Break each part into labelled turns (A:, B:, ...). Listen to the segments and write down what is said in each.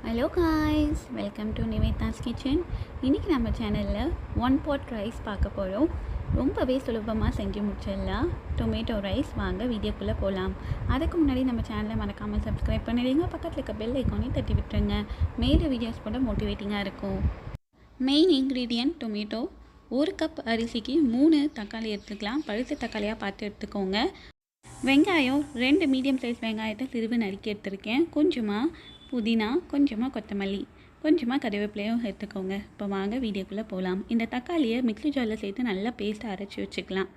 A: Hello guys, welcome to Nivetha's kitchen. இன்றைக்கி நம்ம சேனலில் ஒன் பாட் ரைஸ் பார்க்க போகிறோம். ரொம்பவே சுலபமாக செஞ்சு முடிச்சிடலாம். Tomato rice. வாங்க வீடியோக்குள்ளே போகலாம். அதுக்கு முன்னாடி நம்ம சேனலை மறக்காமல் சப்ஸ்கிரைப் பண்ணிடுங்க. பக்கத்தில் இருக்க பெல் ஐக்கானையும் தட்டி விட்டுருங்க. மேலே வீடியோஸ் போட மோட்டிவேட்டிங்காக இருக்கும். Main ingredient tomato. 1 கப் அரிசிக்கு 3 தக்காளி எடுத்துக்கலாம். பழுத்த தக்காளியாக பார்த்து எடுத்துக்கோங்க. வெங்காயம் 2 மீடியம் சைஸ் வெங்காயத்தை சிறுவு நறுக்கி எடுத்துருக்கேன். கொஞ்சமாக புதினா, கொஞ்சமாக கொத்தமல்லி, கொஞ்சமாக கறிவேப்பிலையும் எடுத்துக்கோங்க. இப்போ வாங்க வீடியோக்குள்ளே போகலாம். இந்த தக்காளியை மிக்ஸி ஜாரில் சேர்த்து நல்லா பேஸ்ட்டாக அரைச்சி வச்சுக்கலாம்.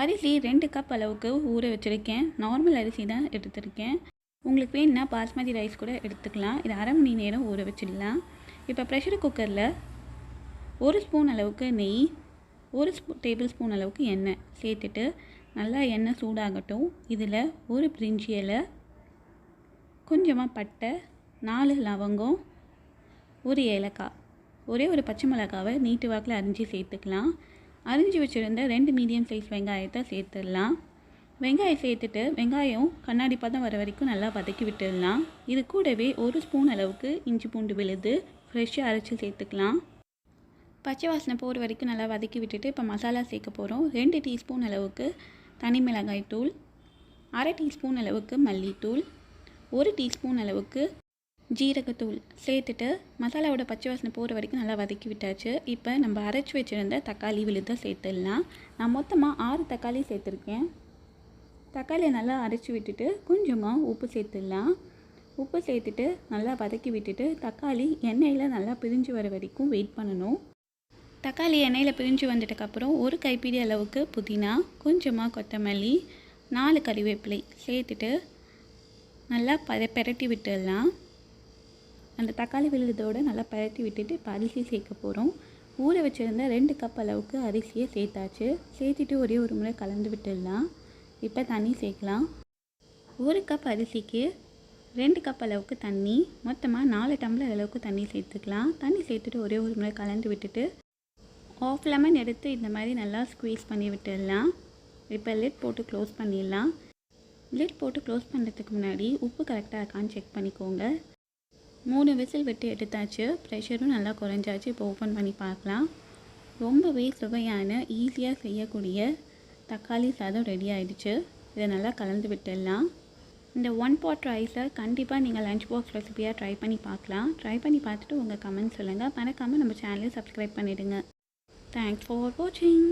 A: அரிசி 2 கப் அளவுக்கு ஊற வச்சுருக்கேன். நார்மல் அரிசி தான் எடுத்துருக்கேன். உங்களுக்கு வேணுன்னா பாஸ்மதி ரைஸ் கூட எடுத்துக்கலாம். இது அரை மணி நேரம் ஊற வச்சிடலாம். இப்போ ப்ரெஷர் குக்கரில் 1 ஸ்பூன் அளவுக்கு நெய், 1 டேபிள் ஸ்பூன் அளவுக்கு எண்ணெய் சேர்த்துட்டு நல்லா எண்ணெய் சூடாகட்டும். இதில் 1 பிரிஞ்சி இலை, கொஞ்சமாக பட்டை, 4 லவங்கம், 1 ஏலக்காய், ஒரே ஒரு பச்சை மிளகாவை நீட்டு வாக்கில் அரிஞ்சு சேர்த்துக்கலாம். அரிஞ்சு வச்சுருந்த 2 மீடியம் சைஸ் வெங்காயத்தை சேர்த்துடலாம். வெங்காயம் சேர்த்துட்டு வெங்காயம் கண்ணாடி பதம் வர வரைக்கும் நல்லா வதக்கி விட்டுடலாம். இது கூடவே 1 ஸ்பூன் அளவுக்கு இஞ்சி பூண்டு விழுது ஃப்ரெஷ்ஷாக அரைச்சி சேர்த்துக்கலாம். பச்சை வாசனை போகிற வரைக்கும் நல்லா வதக்கி விட்டுட்டு இப்போ மசாலா சேர்க்க போகிறோம். 2 டீஸ்பூன் அளவுக்கு தனி மிளகாய் தூள், அரை டீஸ்பூன் அளவுக்கு மல்லித்தூள், 1 டீஸ்பூன் அளவுக்கு ஜீரகத்தூள் சேர்த்துட்டு மசாலாவோட பச்சை வாசனை போகிற வரைக்கும் நல்லா வதக்கி விட்டாச்சு. இப்போ நம்ம அரைச்சி வச்சுருந்த தக்காளி விழுதை சேர்த்துடலாம். நான் மொத்தமாக 6 தக்காளி சேர்த்துருக்கேன். தக்காளியை நல்லா அரைச்சி விட்டுட்டு கொஞ்சமாக உப்பு சேர்த்துடலாம். உப்பு சேர்த்துட்டு நல்லா வதக்கி விட்டுட்டு தக்காளி எண்ணெயில் நல்லா பிரிஞ்சு வர வரைக்கும் வெயிட் பண்ணணும். தக்காளி எண்ணெயில் பிரிஞ்சு வந்துட்டதுக்கப்புறம் 1 கைப்பிடி அளவுக்கு புதினா, கொஞ்சமாக கொத்தமல்லி, 4 கறிவேப்பிலை சேர்த்துட்டு நல்லா பெரட்டி விட்டுடலாம். அந்த தக்காளி விழுதோடு நல்லா பெரட்டி விட்டுட்டு இப்போ அரிசி சேர்க்க போகிறோம். ஊற வச்சுருந்த 2 கப் அளவுக்கு அரிசியை சேர்த்தாச்சு. சேர்த்துட்டு ஒரே ஒரு முறை கலந்து விட்டுடலாம். இப்போ தண்ணி சேர்க்கலாம். 1 கப் அரிசிக்கு 2 கப் அளவுக்கு தண்ணி, மொத்தமாக 4 டம்ளர் அளவுக்கு தண்ணி சேர்த்துக்கலாம். தண்ணி சேர்த்துட்டு ஒரே ஒரு முறை கலந்து விட்டுட்டு ஆஃப் லெமன் எடுத்து இந்த மாதிரி நல்லா ஸ்க்வீஸ் பண்ணி விட்டுடலாம். இப்போ லிட் போட்டு க்ளோஸ் பண்ணிடலாம். லிட் போட்டு க்ளோஸ் பண்ணுறதுக்கு முன்னாடி உப்பு கரெக்டாக இருக்கான்னு செக் பண்ணிக்கோங்க. 3 விசில் விட்டு எடுத்தாச்சு. ப்ரெஷரும் நல்லா குறைஞ்சாச்சு. இப்போ ஓப்பன் பண்ணி பார்க்கலாம். ரொம்பவே சுவையான ஈஸியாக செய்யக்கூடிய தக்காளி சாதம் ரெடி ஆகிடுச்சு. இதை நல்லா கலந்து விட்டுடலாம். இந்த ஒன் பாட் ரைஸை கண்டிப்பாக நீங்கள் லஞ்ச் பாக்ஸ் ரெசிபியாக ட்ரை பண்ணி பார்க்கலாம். ட்ரை பண்ணி பார்த்துட்டு உங்கள் கமெண்ட் சொல்லுங்கள். மறக்காமல் நம்ம சேனலை சப்ஸ்கிரைப் பண்ணிவிடுங்க. தேங்க்ஸ் ஃபார் வாட்சிங்.